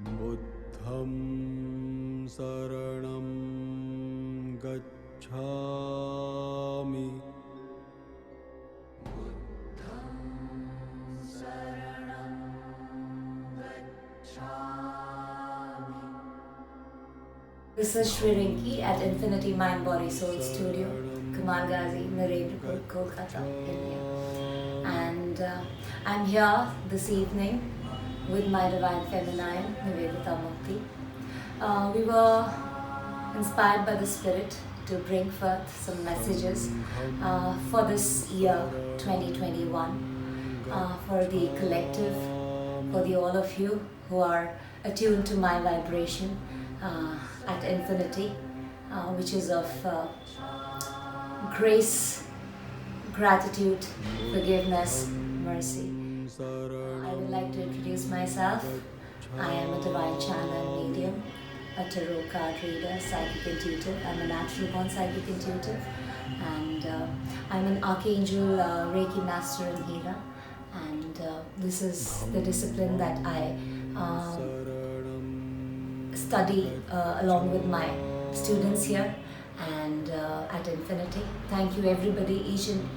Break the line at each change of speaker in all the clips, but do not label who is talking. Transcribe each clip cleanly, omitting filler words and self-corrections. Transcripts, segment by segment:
बुद्धं शरणं गच्छामि
This is SHRII RINKI at Infinity Mind Body Soul Studio, Kamal Ghazi, Narendra, Kolkata, India. And I'm here this evening with my Divine Feminine, Nivedita Mukti. We were inspired by the Spirit to bring forth some messages for this year 2021, for the collective, for the all of you who are attuned to my vibration at infinity, which is of grace, gratitude, forgiveness, mercy. I would like to introduce myself. I am a divine channel and medium, a tarot card reader, psychic intuitive. I'm a natural born psychic intuitive, and I'm an archangel Reiki master and healer. And this is the discipline that I study along with my students here and at Infinity. Thank you everybody, each and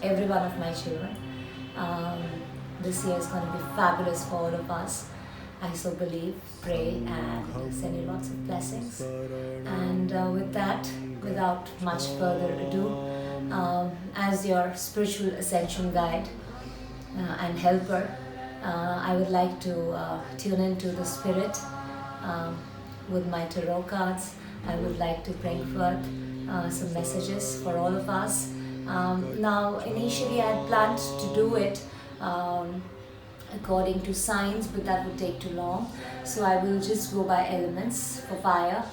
every one of my children. This year is going to be fabulous for all of us. I so believe, pray, and send you lots of blessings. And with that, without much further ado, as your spiritual ascension guide and helper, I would like to tune into the spirit with my tarot cards. I would like to bring forth some messages for all of us. Now, initially I had planned to do it according to signs, but that would take too long. So I will just go by elements: for fire,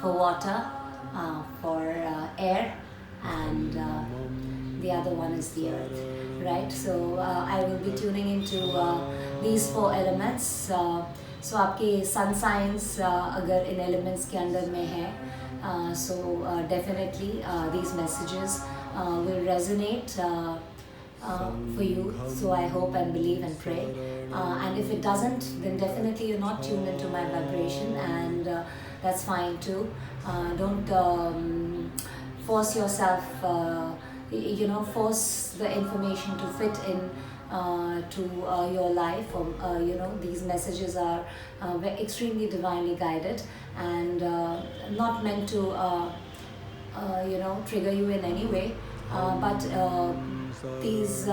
for water, for air, and the other one is the earth, right? So I will be tuning into these four elements. So आपके sun signs अगर इन elements के अंदर में है, so definitely these messages will resonate for you. So I hope and believe and pray. And if it doesn't, then definitely you're not tuned into my vibration, and that's fine too. Don't force yourself, force the information to fit in to your life. These messages are extremely divinely guided and not meant to trigger you in any way, but these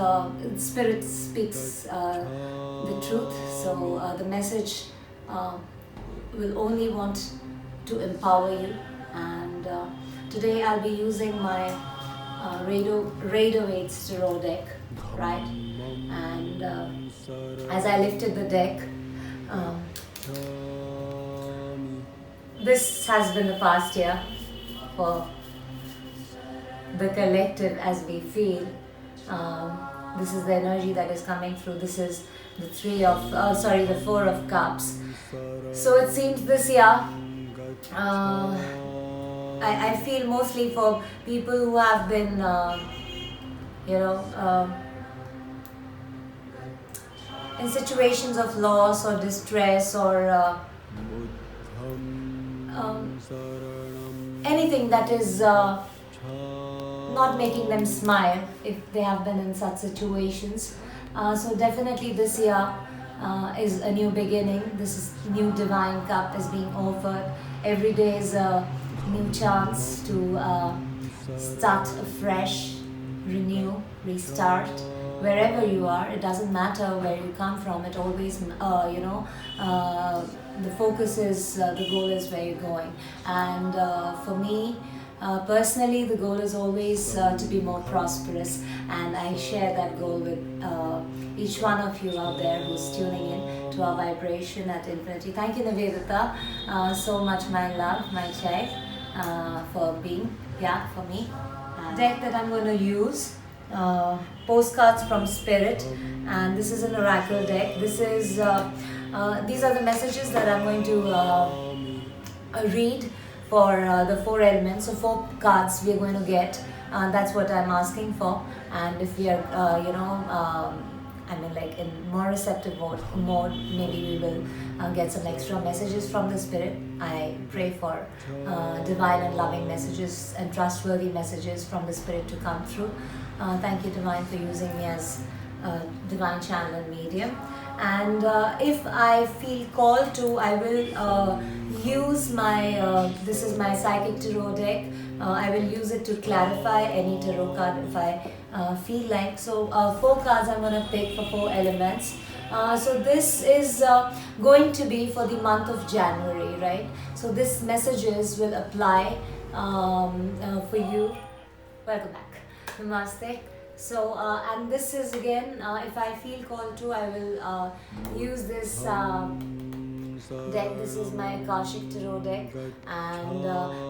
spirit speaks the truth. So the message will only want to empower you. And today I'll be using my Rider-Waite tarot deck, right? And as I lifted the deck, this has been the past year for the collective as we feel. This is the energy that is coming through. This is the Four of Cups. So it seems this year, I feel mostly for people who have been, in situations of loss or distress or anything that is not making them smile, if they have been in such situations. So definitely this year is a new beginning. This is new divine cup is being offered. Every day is a new chance to start afresh, renew, restart. Wherever you are, it doesn't matter where you come from. It always, the focus is, the goal is where you're going. And for me, personally, the goal is always to be more prosperous, and I share that goal with each one of you out there who's tuning in to our vibration at Infinity. Thank you, Nivedita, so much, my love, my child, for being here for me. Deck that I'm going to use, postcards from Spirit, and this is an oracle deck. This is these are the messages that I'm going to read for the four elements. So 4 cards we are going to get. That's what I'm asking for. And if we are, I mean, like in more receptive mode, maybe we will get some extra messages from the Spirit. I pray for divine and loving messages and trustworthy messages from the Spirit to come through. Thank you, Divine, for using me as a divine channel and medium. And if I feel called to, I will use my, this is my Psychic Tarot deck. I will use it to clarify any tarot card if I feel like. So 4 cards I'm going to pick for 4 elements. So this is going to be for the month of January, right? So this messages will apply for you. Welcome back. Namaste. So and this is again, if I feel called to, I will use this deck. This is my Akashic Tarot deck, and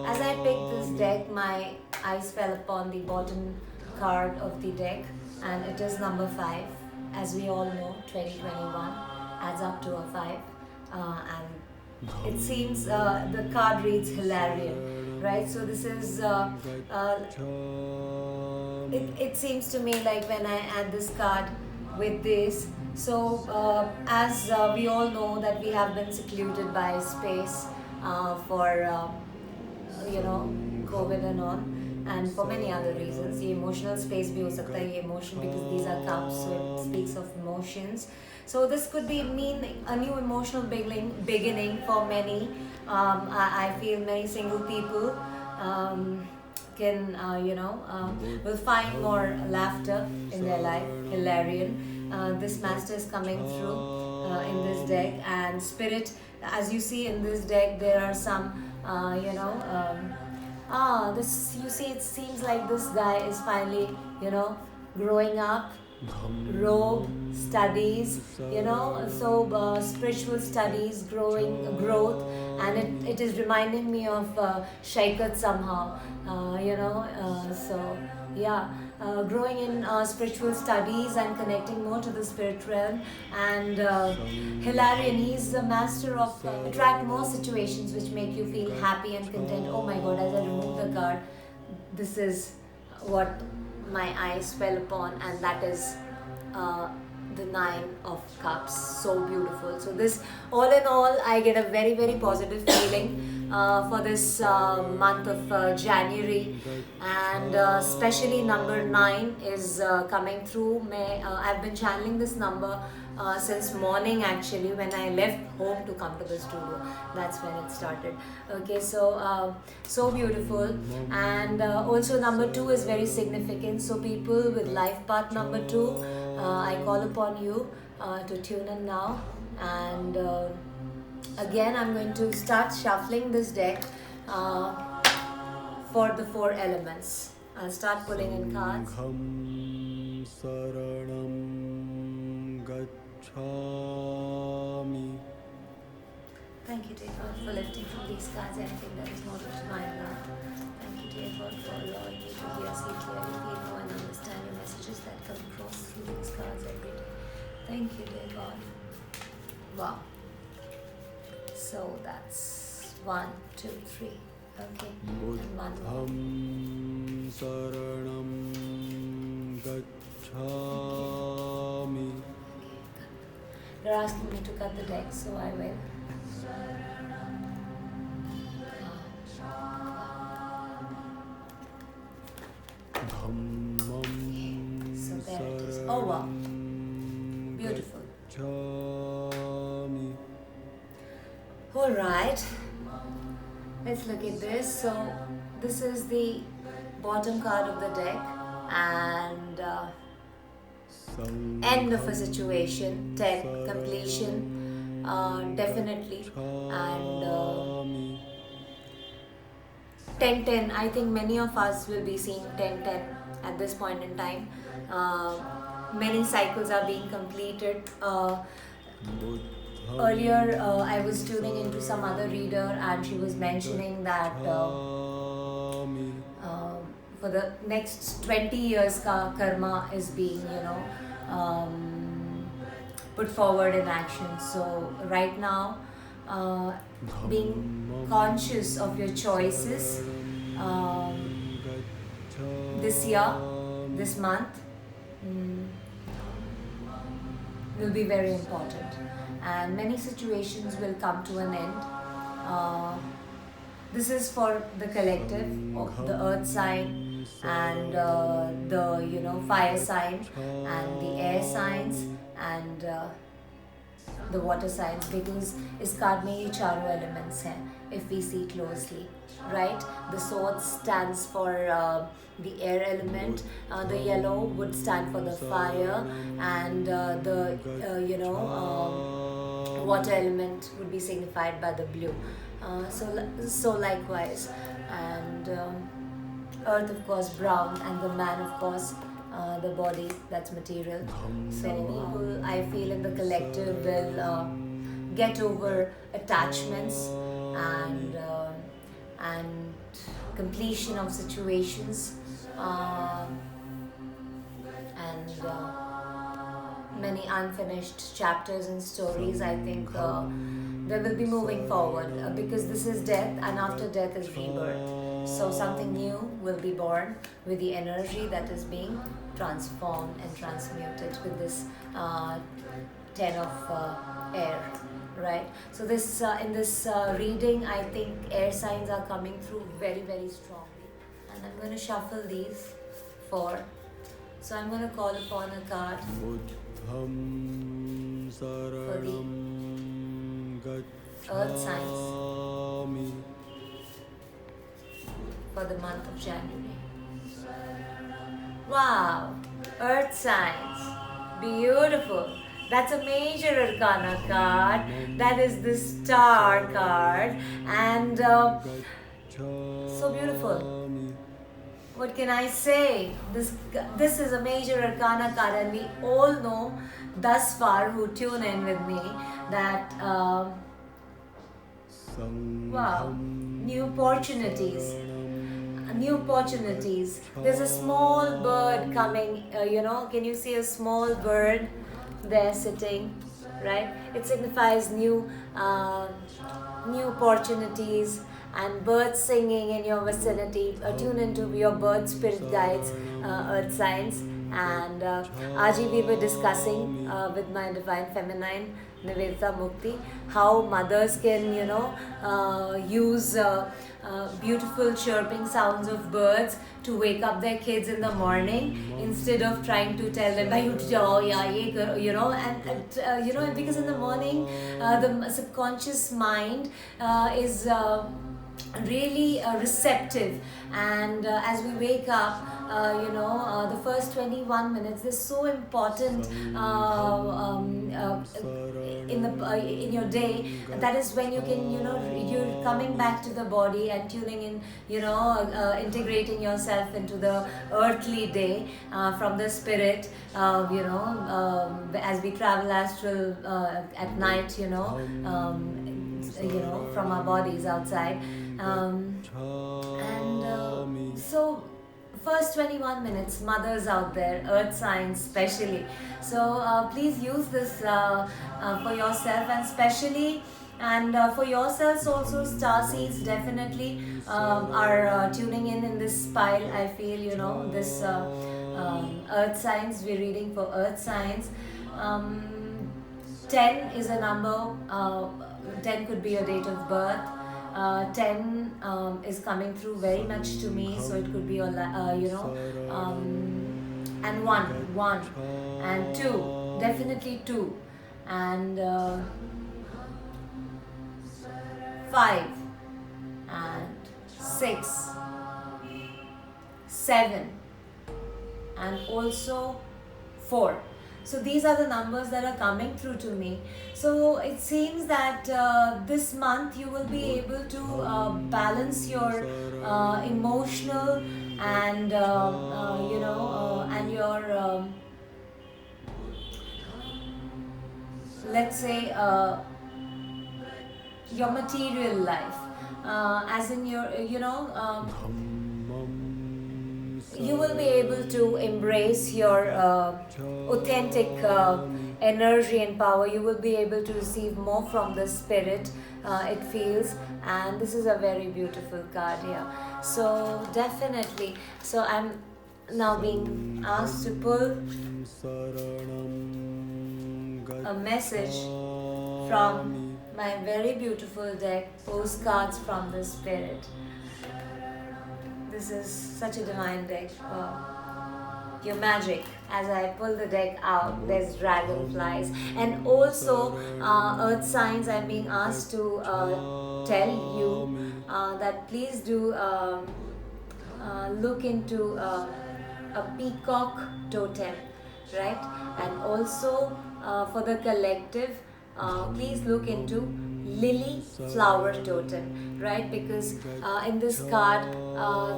as I picked this deck, my eyes fell upon the bottom card of the deck, and it is number 5. As we all know, 2021 adds up to a 5, and it seems the card reads Hilarion, right? So this is it seems to me like when I add this card with this, so as we all know that we have been secluded by space for COVID and all, and for many other reasons. The emotional space bhi ho sakta hai, emotion, because these are cups, so it speaks of emotions. So this could mean a new emotional beginning for many. I feel many single people can will find more laughter in their life. Hilarion. This master is coming through in this deck, and Spirit, as you see in this deck, there are some this, you see, it seems like this guy is finally growing up. Robe, studies, so spiritual studies, growth, and it is reminding me of Shaikat somehow, so yeah, growing in spiritual studies and connecting more to the spirit realm. And Hilarion, he's the master of attract more situations which make you feel happy and content. Oh my God, as I remove the card, this is what my eyes fell upon, and that is the 9 of Cups. So beautiful. So this, all in all, I get a very, very positive feeling for this month of January, and especially number 9 is coming through. I've been channeling this number since morning, actually, when I left home to come to the studio. That's when it started. Okay, so so beautiful. And also number 2 is very significant. So people with life path number 2, I call upon you to tune in now. And again, I'm going to start shuffling this deck for the 4 elements. I'll start pulling in cards. Thank you, dear God, for lifting from these cards anything that is not of divine love. Thank you, dear God, for allowing me to hear, see clearly, feel, know, and understand your messages that come across through these cards every day. Thank you, dear God. Wow. So that's 1, 2, 3. Okay. And 1 more. Okay. They're asking me to cut the deck, so I will. So there it is. Oh wow. Beautiful. Alright. Let's look at this. So this is the bottom card of the deck, and end of a situation, 10, completion, definitely, and 10-10. I think many of us will be seeing 10-10 at this point in time. Many cycles are being completed. Earlier, I was tuning into some other reader, and she was mentioning that for the next 20 years, karma is being, put forward in action. So right now, being conscious of your choices this year, this month, will be very important, and many situations will come to an end. This is for the collective of the earth sign and the fire sign and the air signs and the water signs, because इस card में ये चारों elements हैं if we see closely, right? The sword stands for the air element, the yellow would stand for the fire, and the water element would be signified by the blue. So likewise, and earth of course brown, and the man of course the body, that's material. So many people, I feel, in the collective will get over attachments and completion of situations and many unfinished chapters and stories. I think they will be moving forward because this is death, and after death is rebirth. So something new will be born with the energy that is being transformed and transmuted with this 10 of air, right? So this in this reading, I think air signs are coming through very, very strongly, and I'm going to shuffle these 4. So I'm going to call upon a card for the earth signs for the month of January. Wow, earth signs, beautiful. That's a major arcana card. That is the star card, and so beautiful. What can I say? This is a major arcana card, and we all know thus far who tune in with me that wow, new opportunities. New opportunities. There's a small bird coming, can you see a small bird there sitting, right? It signifies new opportunities and birds singing in your vicinity. Tune into your bird spirit guides, earth signs. And Aji, we were discussing with my divine feminine Nivedita Mukti how mothers can use beautiful chirping sounds of birds to wake up their kids in the morning, instead of trying to tell them bhai uth jao ya ye karo, and because in the morning the subconscious mind is really receptive, and as we wake up, the first 21 minutes is so important in your day. That is when you can, you're coming back to the body and tuning in, integrating yourself into the earthly day from the spirit, as we travel astral at night, from our bodies outside. So first 21 minutes, mothers out there, earth signs especially. So please use this for yourself, and especially, and for yourselves also, star seeds definitely are tuning in this pile. I feel, this earth signs, we're reading for earth signs. 10 is a number, 10 could be your date of birth. 10 is coming through very much to me, so it could be your, and 1 and 2, definitely 2, and 5 and 6, 7, and also 4. So these are the numbers that are coming through to me. So it seems that this month you will be able to balance your emotional and and your let's say your material life, as in your you will be able to embrace your authentic energy and power. You will be able to receive more from the spirit, it feels, and this is a very beautiful card here. So definitely, so I'm now being asked to pull a message from my very beautiful deck, Postcards from the Spirit. This is such a divine deck. Your magic. As I pull the deck out, there's dragonflies, and also earth signs. I'm being asked to tell you that please do look into a peacock totem, right? And also for the collective, please look into lily flower totem, right? Because in this card,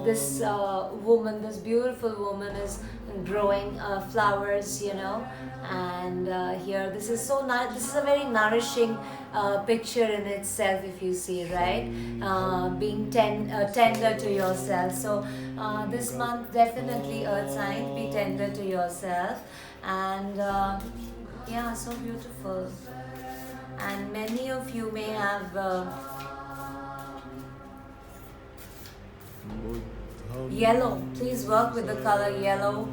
this woman, this beautiful woman is growing flowers, you know, and here this is so nice. This is a very nourishing picture in itself, if you see, right? Being tender to yourself. So this month, definitely earth signs, be tender to yourself, and yeah, so beautiful. And many of you may have yellow. Please work with the color yellow,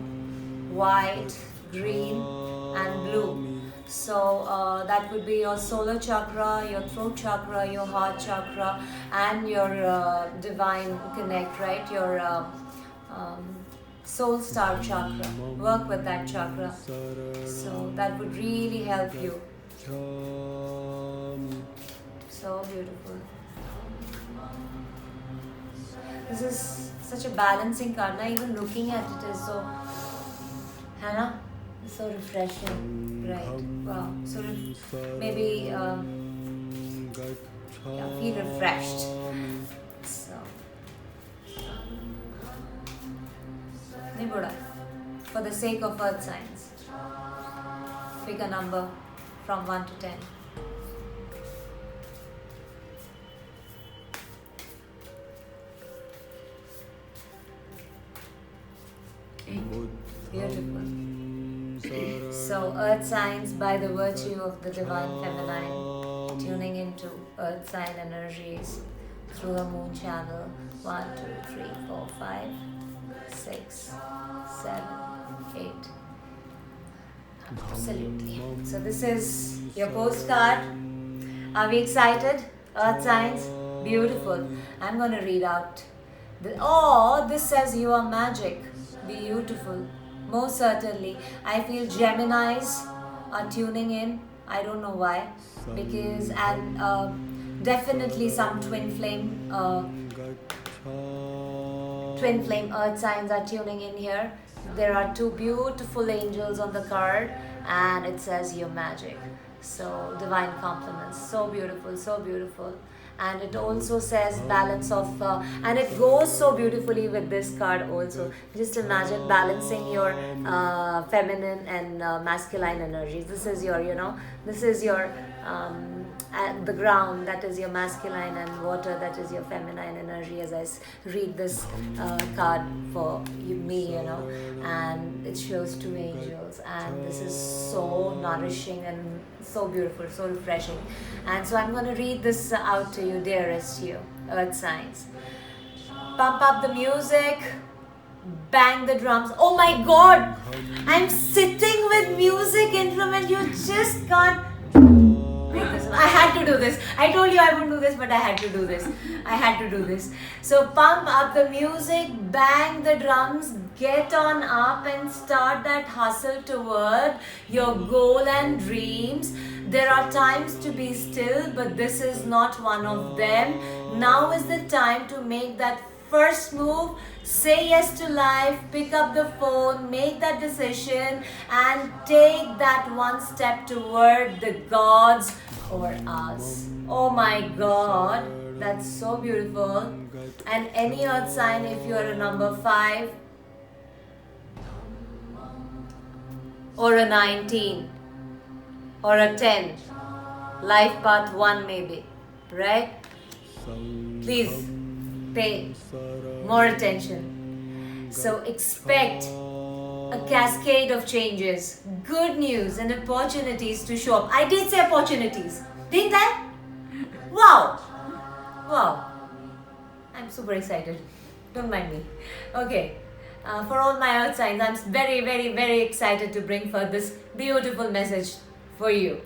white, green and blue. So that would be your solar chakra, your throat chakra, your heart chakra, and your divine connect, right? Your soul star chakra. Work with that chakra. So that would really help you. So beautiful. This is such a balancing card. Now even looking at it is so, Hannah, so refreshing, right? Wow. So maybe yeah, feel refreshed. So Nibuda, for the sake of earth signs, pick a number from 1 to 10. Beautiful. So earth signs, by the virtue of the divine feminine, tuning into earth sign energies through the moon channel. 1, 2, 3, 4, 5, 6, 7, 8. Absolutely. So this is your postcard. Are we excited? Earth signs, beautiful. I'm going to read out. This says you are magic. Beautiful. Most certainly. I feel Geminis are tuning in. I don't know why. Because, and definitely some twin flame earth signs are tuning in here. There are 2 beautiful angels on the card, and it says you're magic. So divine compliments. So beautiful, so beautiful. And it also says balance of, and it goes so beautifully with this card also. Just imagine balancing your feminine and masculine energies. This is your, you know, this is your, at the ground, that is your masculine, and water, that is your feminine energy, as I read this card for me, you know, and it shows 2 angels, and this is so nourishing and so beautiful, so refreshing. And so I'm going to read this out to you, dearest you, earth signs. Pump up the music, bang the drums. Oh my god, I'm sitting with music instrument, you just can't. I had to do this. I told you I wouldn't do this, but I had to do this. I had to do this. So pump up the music, bang the drums, get on up and start that hustle toward your goal and dreams. There are times to be still, but this is not one of them. Now is the time to make that first move. Say yes to life, pick up the phone, make that decision, and take that one step toward the gods or us. Oh my god, that's so beautiful. And any earth sign, if you are a number 5 or a 19 or a 10, life path 1 maybe, right? Please pay more attention. So expect a cascade of changes, good news and opportunities to show up. I did say opportunities, didn't I? Wow. Wow. I'm super excited. Don't mind me. Okay. For all my earth signs, I'm very, very, very excited to bring forth this beautiful message for you.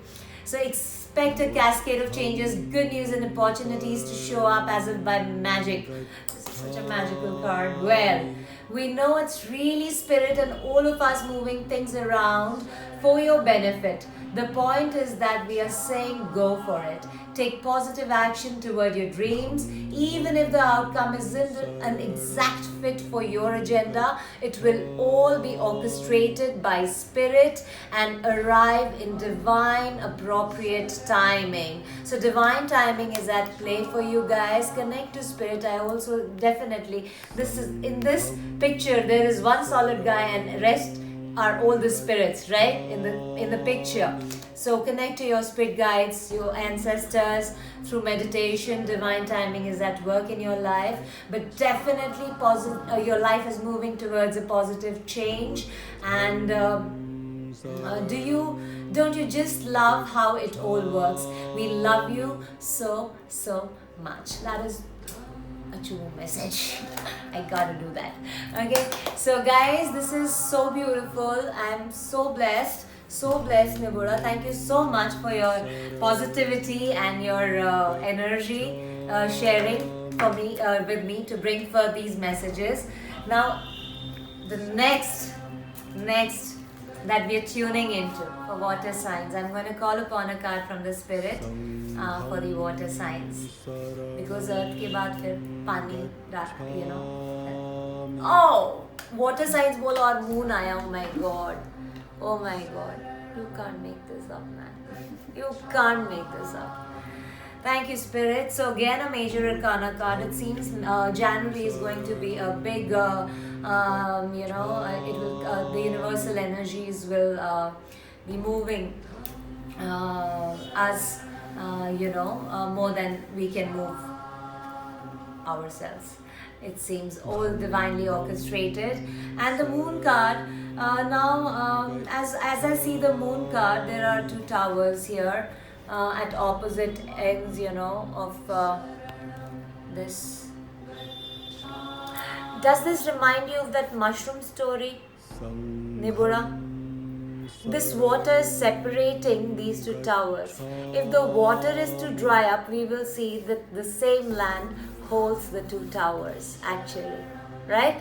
So expect a cascade of changes, good news and opportunities to show up as if by magic. This is such a magical card. Well, we know it's really spirit and all of us moving things around for your benefit. The point is that we are saying go for it. Take positive action toward your dreams. Even if the outcome isn't an exact fit for your agenda, it will all be orchestrated by spirit and arrive in divine appropriate timing. So divine timing is at play for you guys. Connect to spirit. I also definitely, this is in this picture there is one solid guy and rest are all the spirits, right, in the picture. So connect to your spirit guides, your ancestors through meditation. Divine timing is at work in your life, but definitely your life is moving towards a positive change. And don't you just love how it all works? We love you so much. That is a true message. I gotta do that. Okay, so guys, this is so beautiful. I'm so blessed, Nibura. Thank you so much for your positivity and your energy sharing for me with me to bring forth these messages. Now the next that we are tuning into for water signs, I'm going to call upon a card from the spirit for the water signs, because earth ke baad fir pani, you know. Oh, water signs bolo aur moon aaya. Oh my god, you can't make this up, man. You can't make this up. Thank you, Spirit. So again, a major arcana card. It seems January is going to be a big, it will. The universal energies will be moving us, more than we can move ourselves. It seems all divinely orchestrated. And the moon card. As I see the moon card, there are two towers here. At opposite ends, of this. Does this remind you of that mushroom story, Nibura? This water is separating these two towers. If the water is to dry up, we will see that the same land holds the two towers, actually, right?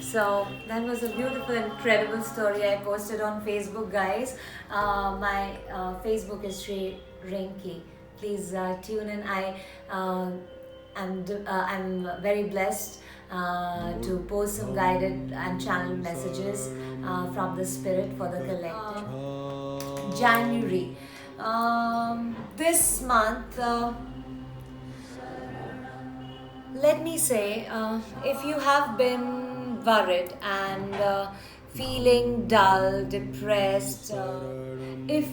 So that was a beautiful, incredible story I posted on Facebook, guys. My Facebook is SHRII. Please tune in. I'm very blessed to post some guided and channeled messages from the spirit for the collective. January. This month, let me say, if you have been worried and feeling dull, depressed, if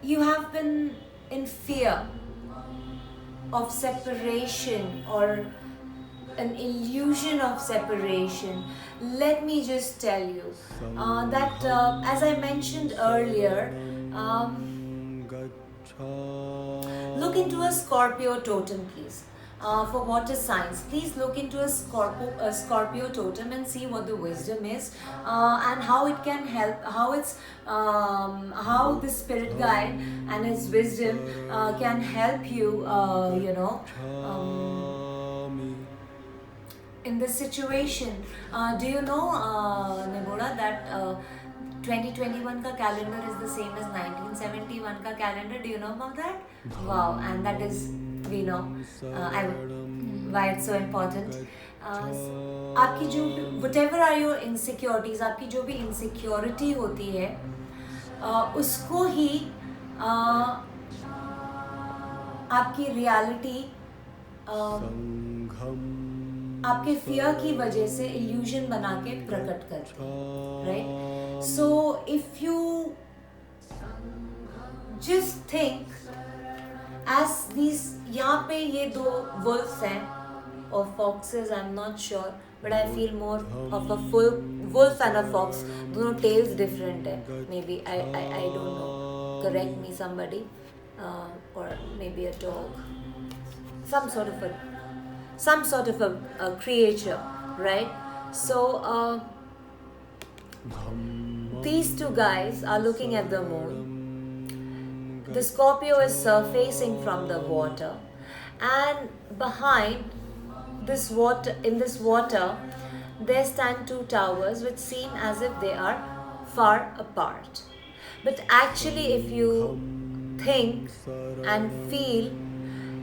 you have been in fear of separation or an illusion of separation, let me just tell you that as I mentioned earlier, look into a Scorpio totem, please. For water signs, please look into a Scorpio totem and see what the wisdom is and how it can help, how the spirit guide and its wisdom can help you, in this situation. Do you know, Nibura, that 2021 ka calendar is the same as 1971 ka calendar? Do you know about that? Wow, and that is, we know why it's so important. आपकी जो whatever are your insecurities, आपकी जो भी insecurity होती है, उसको ही आपकी reality आपके fear की वजह से illusion बना के प्रकट करती है, right? So if you just think as these, यहाँ पे ये दो wolves हैं or foxes, I'm not sure, but I feel more of a full wolf and a fox. दोनों tails different है, maybe I don't know. Correct me somebody, or maybe a dog, some sort of a creature, right? So these two guys are looking at the moon. The Scorpio is surfacing from the water, and behind this water, in this water, there stand two towers which seem as if they are far apart. But actually, if you think and feel,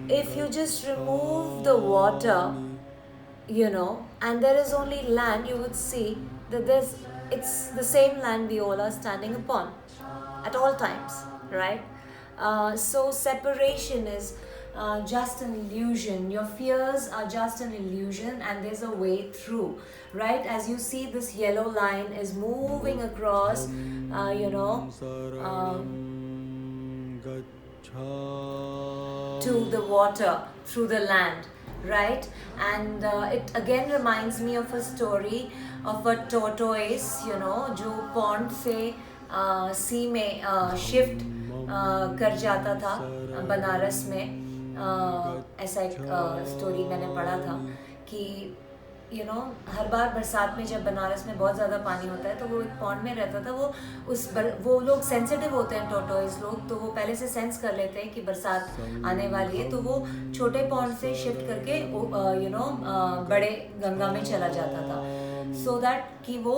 if you just remove the water, and there is only land, you would see that it's the same land we all are standing upon at all times, right? So separation is just an illusion. Your fears are just an illusion, and there's a way through, right? As you see, this yellow line is moving across, to the water through the land, right? And it again reminds me of a story of a tortoise, जो pond से sea में shift कर जाता था बनारस में. ऐसा एक story मैंने पढ़ा था कि हर बार बरसात में जब बनारस में बहुत ज़्यादा पानी होता है तो वो एक पॉन्ड में रहता था. वो लोग सेंसिटिव होते हैं, टोर्टोइस लोग, तो वो पहले से सेंस कर लेते हैं कि बरसात आने वाली है, तो वो छोटे पॉन्ड से शिफ्ट करके बड़े गंगा में चला जाता था, सो दैट कि वो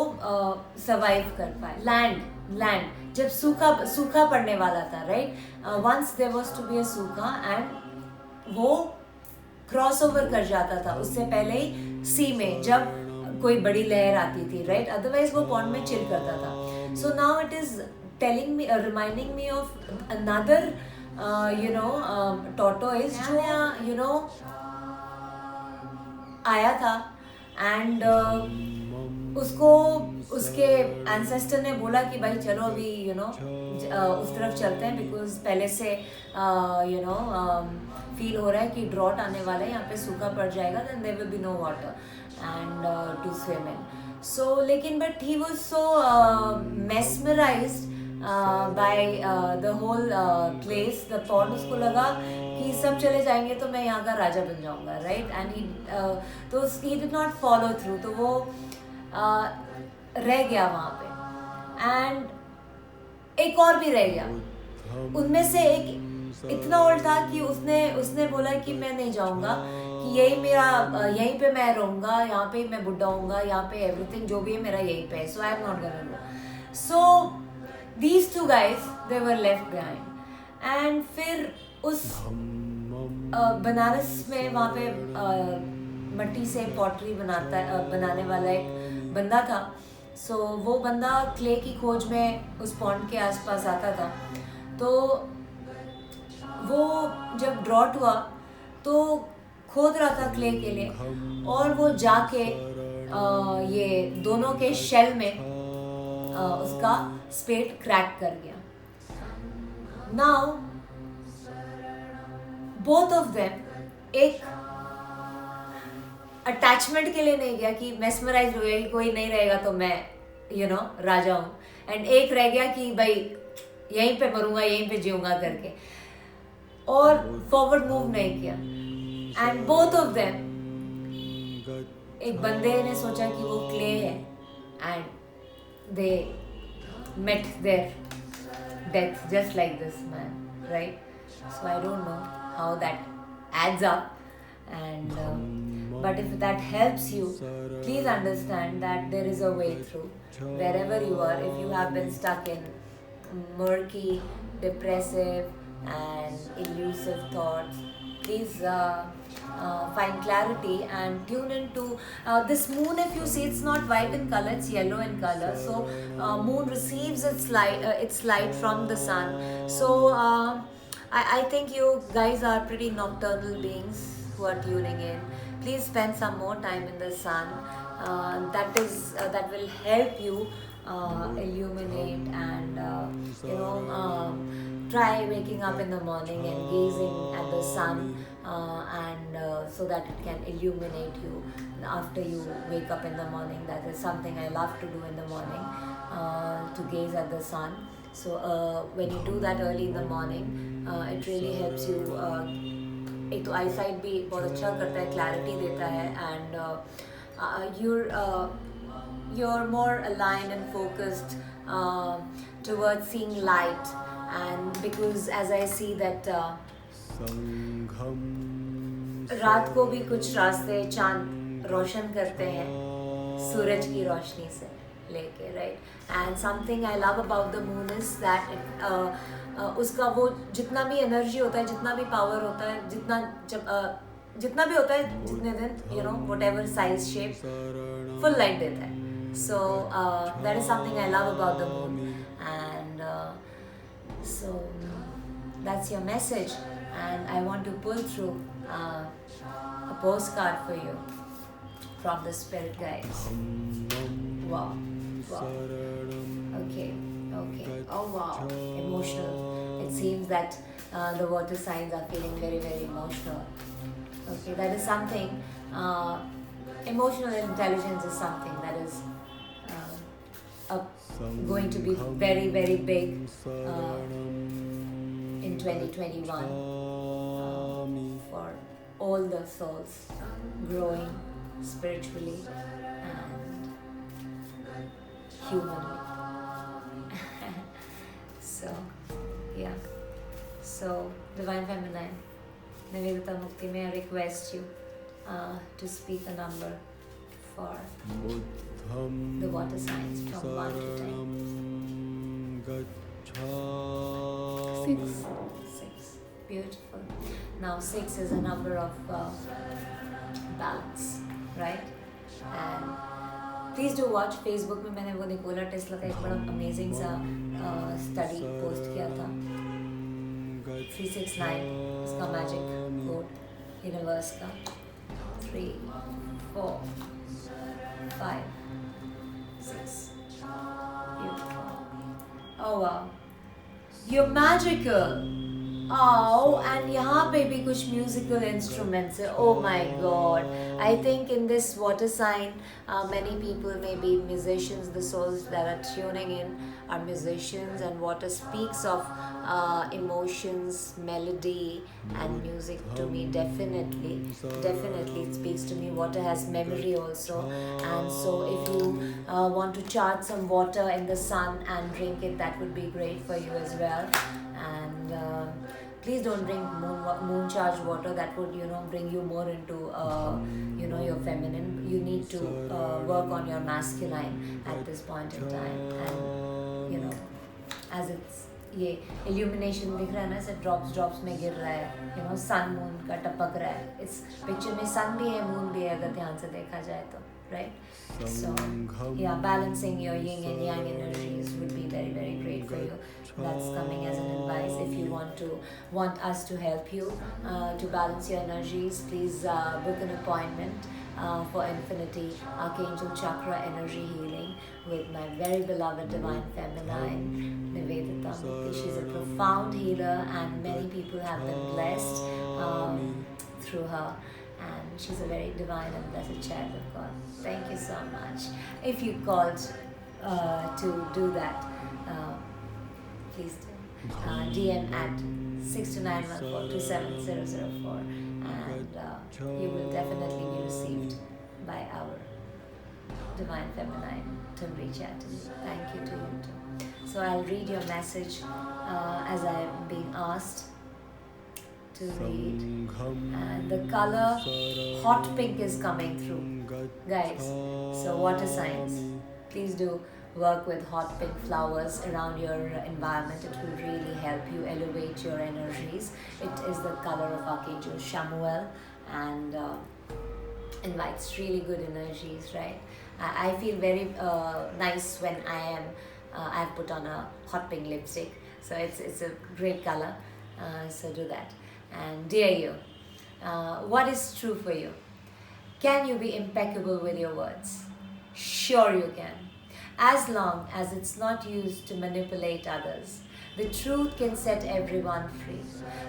सर्वाइव कर पाए. लैंड जब सूखा पड़ने वाला था, right, once there was to be a सूखा, एंड वो क्रॉस ओवर कर जाता था उससे पहले ही सी में जब कोई बड़ी लहर आती थी, राइट, अदरवाइज वो पॉन्ड में चिल करता था. So now it is telling me, reminding me of another tortoise जो आया था, एंड उसको उसके एंसेस्टर ने बोला कि भाई चलो अभी उस तरफ चलते हैं, बिकॉज पहले से फील हो रहा है कि ड्रॉट आने वाला है, यहाँ पे सूखा पड़ जाएगा, then there will be no water and to swim in. So लेकिन but he was so mesmerised by the whole place, the pond. उसको लगा कि सब चले जाएंगे तो मैं यहाँ का राजा बन जाऊँगा, right, and he did not follow through, तो वो रह गया वहाँ पे. एंड एक और भी रह गया, उनमें से एक इतना ओल्ड था कि उसने बोला कि मैं नहीं जाऊँगा, कि यहीं पे मैं रहूँगा, यहाँ पे मैं बुढ़ा होऊंगा, यहाँ पे एवरीथिंग जो भी है मेरा यहीं पे है, so I am not gonna go. So these two guys they were left behind. And फिर उस बनारस में वहाँ पे मट्टी से पॉटरी बनाने वाला एक बंदा था. सो वो बंदा क्ले की खोज में उस पॉन्ड के आसपास आता था. तो वो जब ड्रॉट हुआ तो खोद रहा था क्ले के लिए, और वो जाके ये दोनों के शेल में उसका स्पेट क्रैक कर गया. नाउ बोथ ऑफ देम एक अटैचमेंट के लिए नहीं गया कि मेस्मराइज हुए कि कोई नहीं रहेगा तो मैं राजा हूँ, एंड एक रह गया कि भाई यहीं पे मरूंगा यहीं पे जीऊंगा करके, और फॉरवर्ड मूव नहीं किया. एंड बोथ ऑफ देम, एक बंदे ने सोचा कि वो क्ले है, and they met their death just like this man, right? So I don't know how that adds up, and but if that helps you, please understand that there is a way through wherever you are. If you have been stuck in murky, depressive and elusive thoughts, please find clarity and tune into this moon. If you see, it's not white in color, it's yellow in color. So moon receives its light from the sun. So I think you guys are pretty nocturnal beings who are tuning in. Please spend some more time in the sun. That will help you illuminate and try waking up in the morning and gazing at the sun, and so that it can illuminate you after you wake up in the morning. That is something I love to do in the morning, to gaze at the sun. So when you do that early in the morning, it really helps you. एक तो eyesight भी बहुत अच्छा करता है, clarity देता है, and you're more aligned and focused towards seeing light, and because as I see that रात को भी कुछ रास्ते चांद रोशन करते हैं सूरज की रोशनी से लेके, right. And something I love about the moon is that उसका वो जितना भी एनर्जी होता है, जितना भी पावर होता है, जितना भी होता है, जितने दिन you know what ever size shape full light देता है. So that is something I love about the moon. And so that's your message, and I want to pull through a postcard for you from the spirit guides. Wow, wow. Okay. Oh wow, emotional. It seems that the water signs are feeling very, very emotional. Okay, that is something. Emotional intelligence is something that is going to be very, very big in 2021 for all the souls growing spiritually and humanly. So yeah, so Divine Feminine, Nivedita Mukti, may I request you to speak a number for the water signs from 1 to 10. 6. Beautiful. Now 6 is a number of balance, right? And please do watch. Facebook में मैंने वो Nikola Tesla का एक बड़ा amazing सा study post किया था. 369 इसका magic code universe का. 3, 4, 5, 6. Beautiful. Oh wow. You're magical. Oh, and यहाँ पे भी कुछ musical instruments है. Oh my God. I think in this water sign, many people may be musicians. The souls that are tuning in are musicians, and water speaks of emotions, melody, and music to me. Definitely, it speaks to me. Water has memory also, and so if you want to charge some water in the sun and drink it, that would be great for you as well. And please don't drink moon charged water. That would bring you more into your feminine. You need to work on your masculine at this point in time. And as it's ये illumination दिख रहा है ना, ऐसे drops में गिर रहा है, sun moon का टपक रहा है. इस पिक्चर में sun भी है, moon भी है, अगर ध्यान से देखा जाए तो, right? So yeah, balancing your yin and yang energies would be very, very great for you. That's coming as an advice. If you want us to help you to balance your energies, please book an appointment for Infinity Archangel Chakra Energy Healing with my very beloved Divine Feminine, Nivedita Mukti. She's a profound healer, and many people have been blessed through her. And she's a very divine and blessed child of God. Thank you so much. If you called to do that, please do. DM at 6291427004, and you will definitely be received by our Divine Feminine to reach out to you. Thank you to you too. So I'll read your message as I'm being asked to read, and the color hot pink is coming through, guys. So water signs, please do work with hot pink flowers around your environment. It will really help you elevate your energies. It is the color of Archangel Shamuel, and invites really good energies, right? I feel very nice when I've put on a hot pink lipstick, so it's a great color. So do that. And dear you, what is true for you? Can you be impeccable with your words? Sure you can. As long as it's not used to manipulate others, the truth can set everyone free.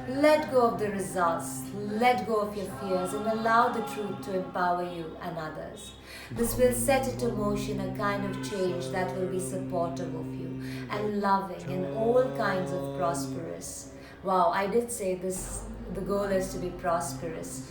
Let go of the results, let go of your fears, and allow the truth to empower you and others. This will set into motion a kind of change that will be supportive of you and loving and all kinds of prosperous. Wow, I did say this. The goal is to be prosperous.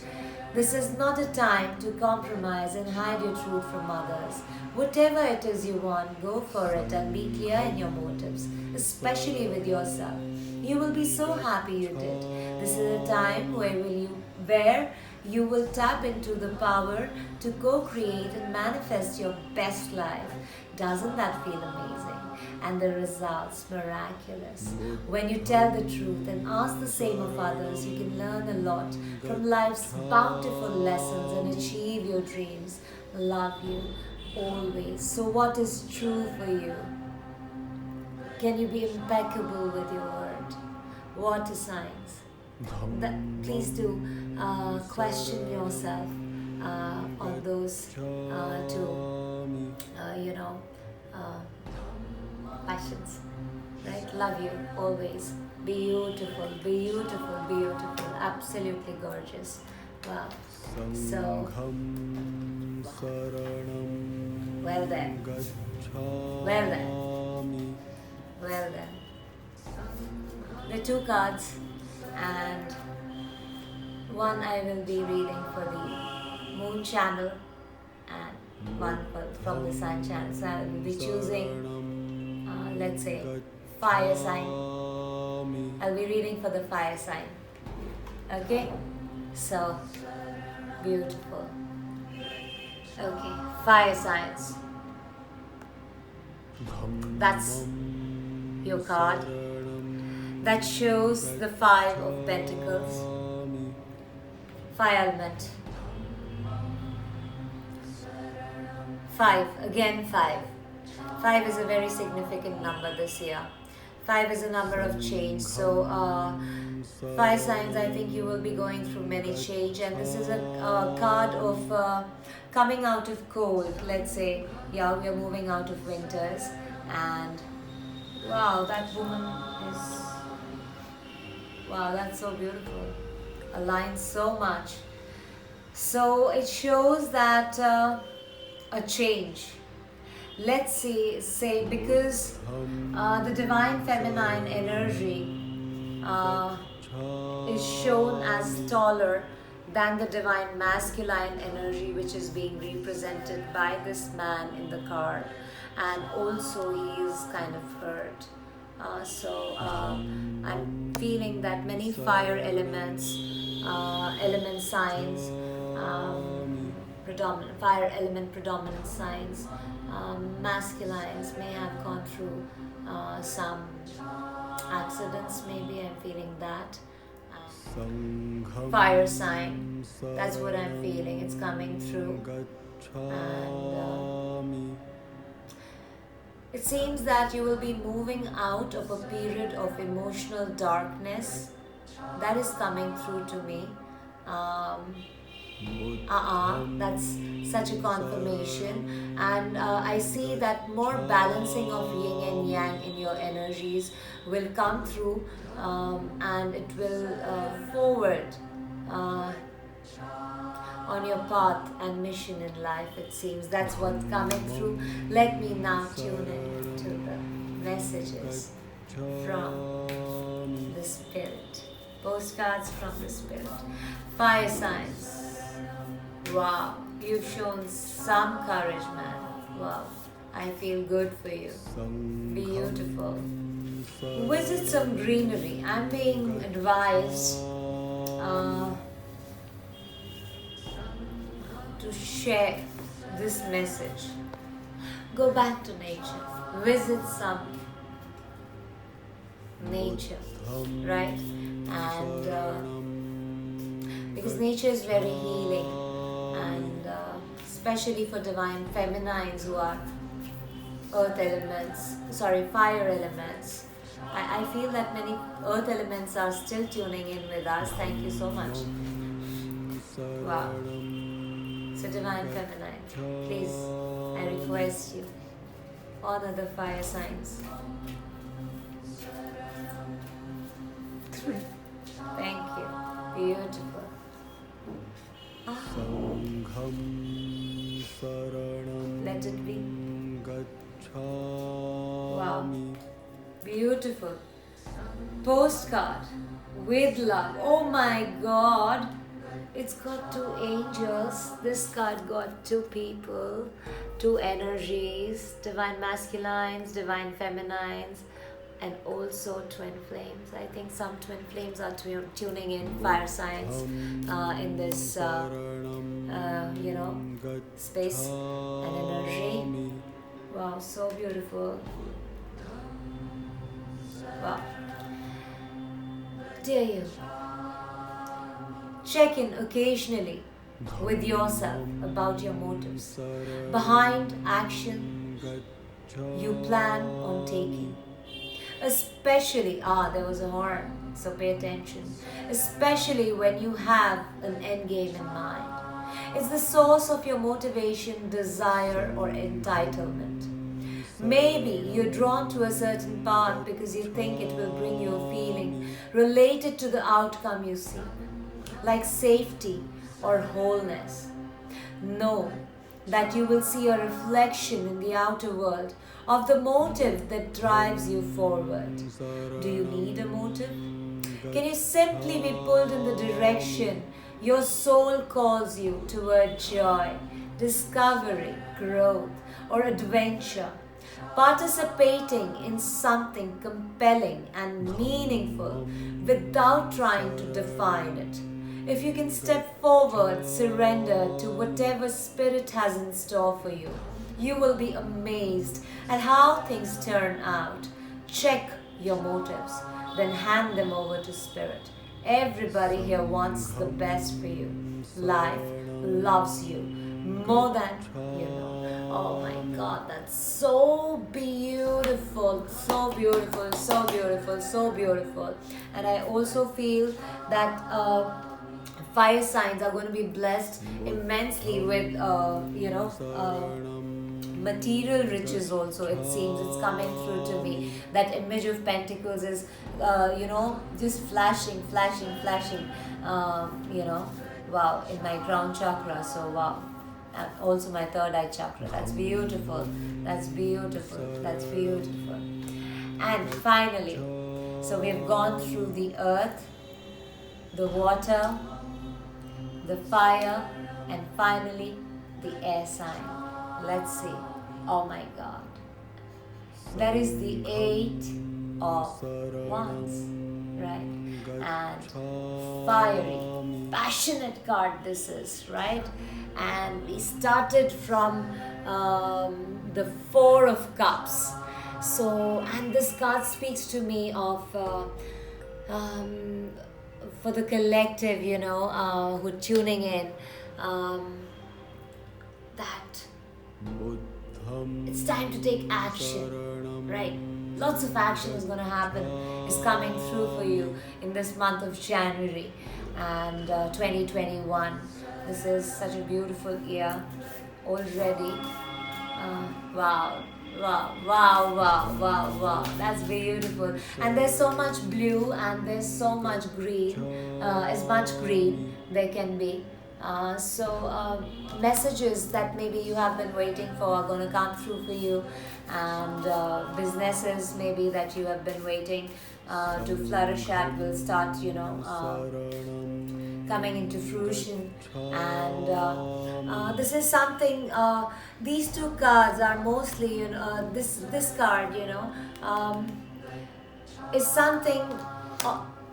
This is not a time to compromise and hide your truth from others. Whatever it is you want, go for it and be clear in your motives, especially with yourself. You will be so happy you did. This is a time where you will tap into the power to co-create and manifest your best life. Doesn't that feel amazing? And the results miraculous. When you tell the truth and ask the same of others, you can learn a lot from life's bountiful lessons and achieve your dreams. Love you always. So what is true for you? Can you be impeccable with your word? Water signs. Please do question yourself on those passions. Right? Love you always. Beautiful, beautiful, beautiful. Absolutely gorgeous. Wow. So, well then. Well then. Well then. The two cards, and one I will be reading for the moon channel and one from the sun channel. So I will be choosing, let's say, fire sign. I'll be reading for the fire sign. Okay? So, beautiful. Okay, fire signs. That's your card. That shows the 5 of Pentacles. Fire element. 5, again 5. 5 is a very significant number this year. 5 is a number of change. So, fire signs, I think you will be going through many change, and this is a card of coming out of cold. Let's say, yeah, we are moving out of winters, and wow, that woman is, wow, that's so beautiful. Aligns so much. So it shows that a change. Let's say because the divine feminine energy is shown as taller than the divine masculine energy, which is being represented by this man in the card, and also he is kind of hurt. So I'm feeling that many fire elements, element signs, fire element predominant signs, masculines may have gone through some accidents. Maybe I'm feeling that. Fire sign, that's what I'm feeling. It's coming through, and it seems that you will be moving out of a period of emotional darkness. That is coming through to me. That's such a confirmation, and I see that more balancing of yin and yang in your energies will come through, and it will forward on your path and mission in life. It seems that's what's coming through. Let me now tune in to the messages from the spirit. Postcards from the spirit. Fire signs. Wow, you've shown some courage, man. Wow, I feel good for you. Beautiful. Visit some greenery. I'm being advised to share this message. Go back to nature. Visit some nature, right? And because nature is very healing, and especially for divine feminines who are fire elements. I feel that many earth elements are still tuning in with us. Thank you so much. Wow. So divine feminine, please, I request you, honor the fire signs. Thank you. Beautiful. Let it be. Wow. Beautiful. Postcard with love. Oh my God. It's got 2 angels. This card got 2 people. two energies, divine masculines, divine feminines, and also twin flames. I think some twin flames are tuning in, fire signs, in this space and energy. Wow, so beautiful. Wow. Dear you, check in occasionally with yourself about your motives behind action you plan on taking. Especially, there was a horn, so pay attention. Especially when you have an end game in mind. It's the source of your motivation, desire, or entitlement. Maybe you're drawn to a certain path because you think it will bring you a feeling related to the outcome you seek, like safety or wholeness. Know that you will see a reflection in the outer world of the motive that drives you forward. Do you need a motive? Can you simply be pulled in the direction your soul calls you toward joy, discovery, growth, or adventure? Participating in something compelling and meaningful without trying to define it. If you can step forward, surrender to whatever spirit has in store for you, you will be amazed at how things turn out. Check your motives, then hand them over to spirit. Everybody here wants the best for you. Life loves you more than you know. Oh my God, that's so beautiful, so beautiful, so beautiful, so beautiful. And I also feel that fire signs are going to be blessed immensely with material riches also. It seems it's coming through to me. That image of pentacles is just flashing, wow, in my crown chakra. So wow, and also my third eye chakra. That's beautiful, that's beautiful, that's beautiful. And finally, so we've gone through the earth, the water, the fire, and finally the air sign. Let's see. Oh my God. That is the 8 of Wands, right? And fiery, passionate card this is, right? And we started from the 4 of Cups. So, and this card speaks to me of for the collective, who are tuning in, that it's time to take action, right? Lots of action is going to happen, is coming through for you in this month of January and 2021. This is such a beautiful year already. Wow. Wow. That's beautiful. And there's so much blue and there's so much green, as much green there can be. So messages that maybe you have been waiting for are going to come through for you, and businesses maybe that you have been waiting to flourish at will start, coming into fruition. And this is something, these two cards are mostly, this card, is something,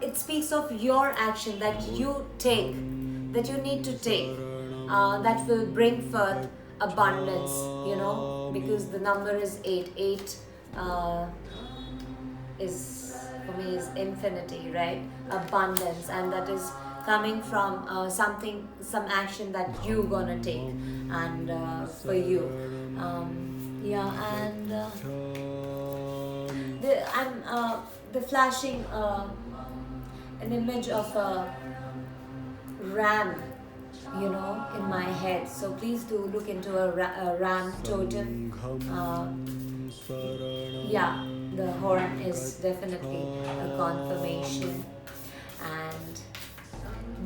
it speaks of your action that you take, that you need to take, that will bring forth abundance, because the number is 8. 8 is, for me, is infinity, right? Abundance, and that is coming from some action that you're gonna take, and for you. The flashing an image of a ram, in my head. So please do look into a ram totem. The horn is definitely a confirmation. And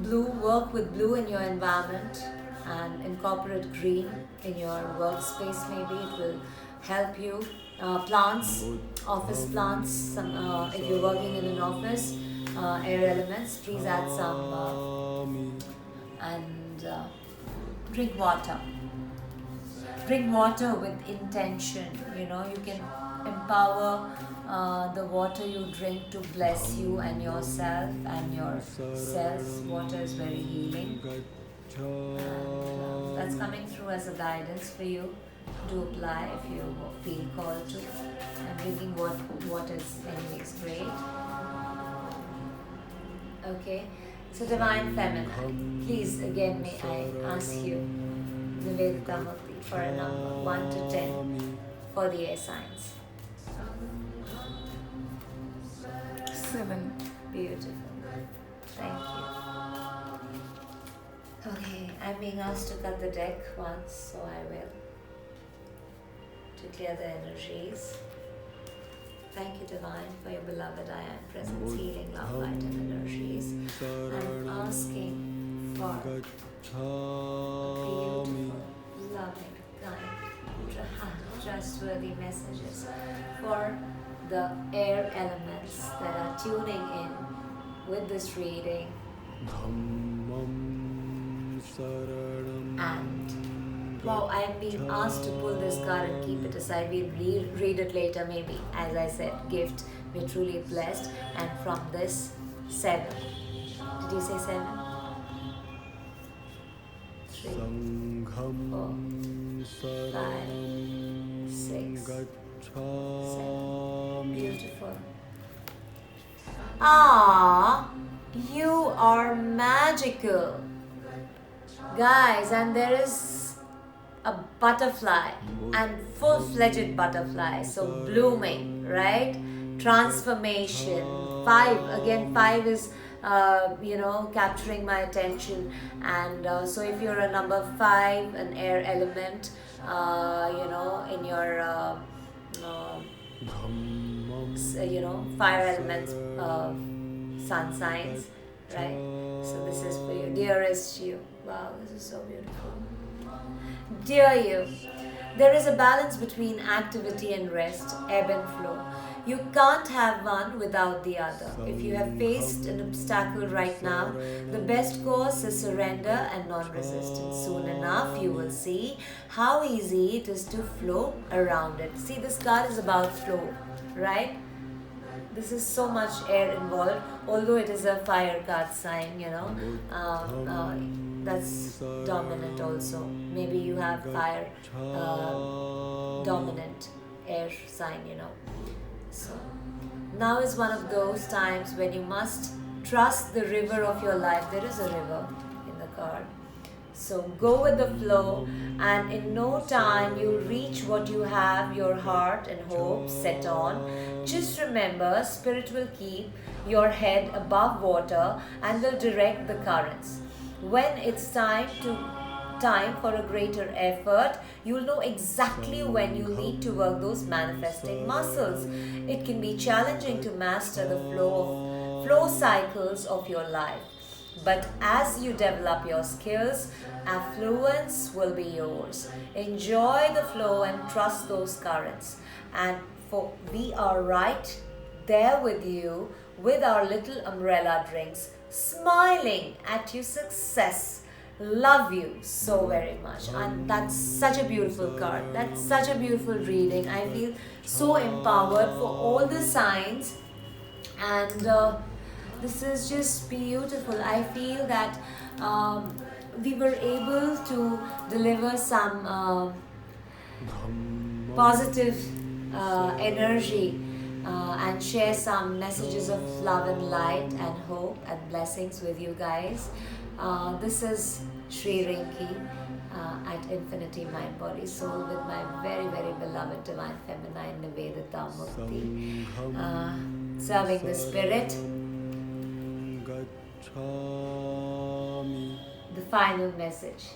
blue, work with blue in your environment and incorporate green in your workspace. Maybe it will help you. Plants, office plants, if you're working in an office, air elements, please add some and drink water. Drink water with intention. You know, you can empower the water you drink to bless you and yourself and your cells. Water is very healing. And that's coming through as a guidance for you to apply if you feel called to. And drinking water is anyways great. Okay, so Divine Feminine, please again may I ask you, Nivedita Murthy, for a number 1 to 10 for the air signs.
7.
Beautiful. Thank you. Okay, I'm being asked to cut the deck once, so I will. To clear the energies. Thank you, Divine, for your beloved I Am Presence, healing, love, light, and energies. I'm asking for beautiful, loving, kind, trustworthy messages for the air elements that are tuning in with this reading. And wow, I am being asked to pull this card and keep it aside. We'll read it later, maybe. As I said, gift, we're truly blessed. And from this, 7. Did you say 7? 3, 4, 5, 6, 7. Beautiful. Ah, you are magical. Guys, and there is a butterfly, and full-fledged butterfly, so blooming, right? Transformation. 5, again 5 is capturing my attention. And so if you're a number 5, an air element, in your fire elements, sun signs, right? So this is for you, dearest you. Wow, this is so beautiful. Dear you, there is a balance between activity and rest, ebb and flow. You can't have one without the other. If you have faced an obstacle right now, the best course is surrender and non-resistance. Soon enough, you will see how easy it is to flow around it. See, this card is about flow, right? This is so much air involved, although it is a fire card sign, that's dominant also. Maybe you have fire dominant air sign, So now is one of those times when you must trust the river of your life. There is a river in the card. So go with the flow, and in no time you'll reach what you have your heart and hope set on. Just remember, Spirit will keep your head above water and will direct the currents. When it's time for a greater effort, you'll know exactly when you need to work those manifesting muscles. It can be challenging to master the flow cycles of your life. But as you develop your skills, affluence will be yours. Enjoy the flow and trust those currents. And for we are right there with you with our little umbrella drinks, smiling at your success. Love you so very much. And that's such a beautiful card. That's such a beautiful reading. I feel so empowered for all the signs. And this is just beautiful. I feel that we were able to deliver some positive energy and share some messages of love and light and hope and blessings with you guys. This is SHRII RINKI at Infinity Mind Body Soul with my very, very beloved Divine Feminine Nivedita Murthy, serving the Spirit. The final message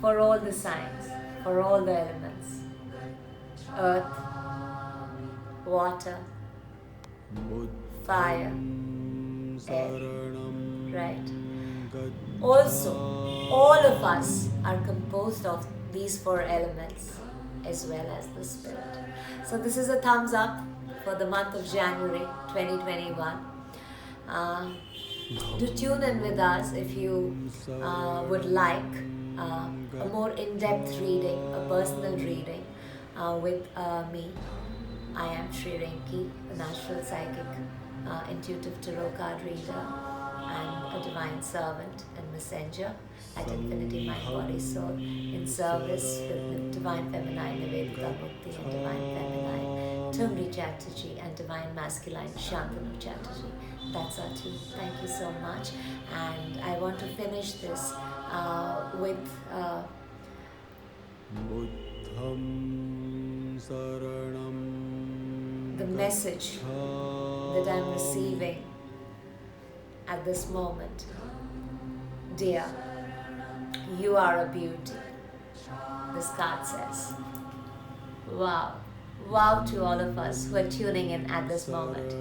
for all the signs, for all the elements: earth, water, fire, air, right? Also, all of us are composed of these 4 elements as well as the Spirit. So this is a thumbs up for the month of January 2021. Do tune in with us if you would like a more in-depth reading, a personal reading with me. I am SHRII RINKI, a natural psychic, intuitive tarot card reader, and a divine servant and messenger at Infinity Mind Body Soul, in service with Divine Feminine Nivedita Mukti and Divine Feminine Tumri Chatterjee and Divine Masculine Shantanu Chatterjee. That's our team. Thank you so much. And I want to finish this with
Buddham Saranam
the message that I'm receiving at this moment. Dear, you are a beauty, this card says. Wow. Wow to all of us who are tuning in at this moment.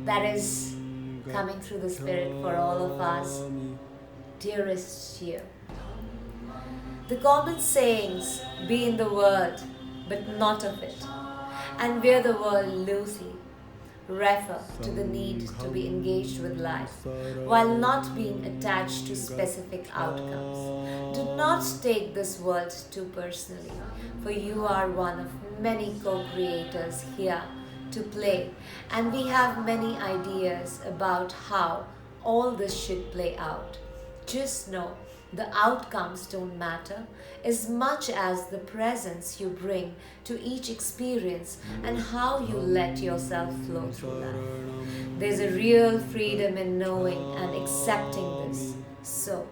That is coming through the spirit for all of us. Dearest you. The common sayings be in the world, but not of it, and wear the world loosely, refer to the need to be engaged with life while not being attached to specific outcomes. Do not take this world too personally, for you are one of many co-creators here to play, and we have many ideas about how all this should play out. Just know the outcomes don't matter as much as the presence you bring to each experience and how you let yourself flow through life. There's a real freedom in knowing and accepting this. So,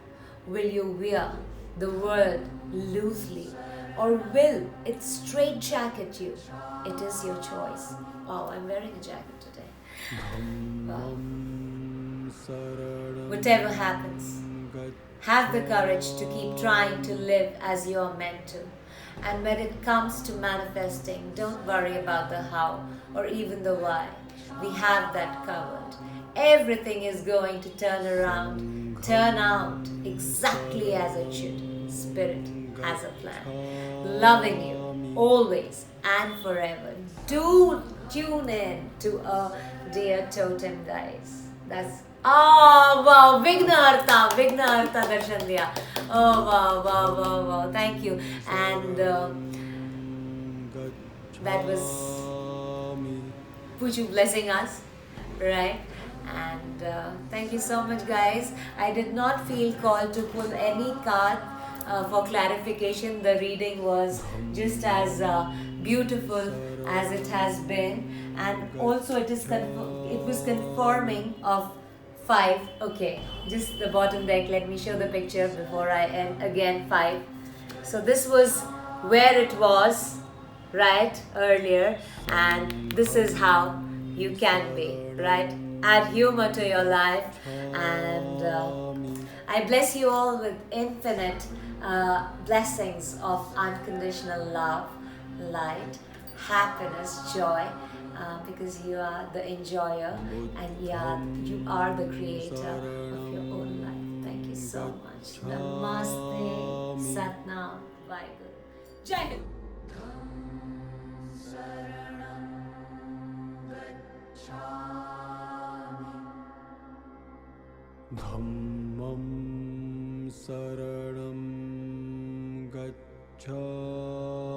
will you wear the world loosely, or will it straitjacket you? It is your choice. Wow, I'm wearing a jacket today. Wow. Whatever happens, have the courage to keep trying to live as you're meant to. And when it comes to manifesting, don't worry about the how or even the why. We have that covered. Everything is going to turn around, turn out exactly as it should. Spirit has a plan. Loving you always and forever. Do tune in to a dear totem, guys. That's wow, Vigna Artha darshan diya. Oh wow, thank you. And that was Puju blessing us, right? And thank you so much, guys. I did not feel called to pull any card for clarification. The reading was just as beautiful as it has been, and also it was confirming of 5. Okay, just the bottom deck. Let me show the picture before I end. Again, 5. So this was where it was right earlier, and this is how you can be, right? Add humor to your life, and I bless you all with infinite blessings of unconditional love, light, happiness, joy, because you are the enjoyer and you are the creator of your own life. Thank you so much. Namaste, Satnam, Vaheguru. Jai Hind.
Dhammam saranam gacchami.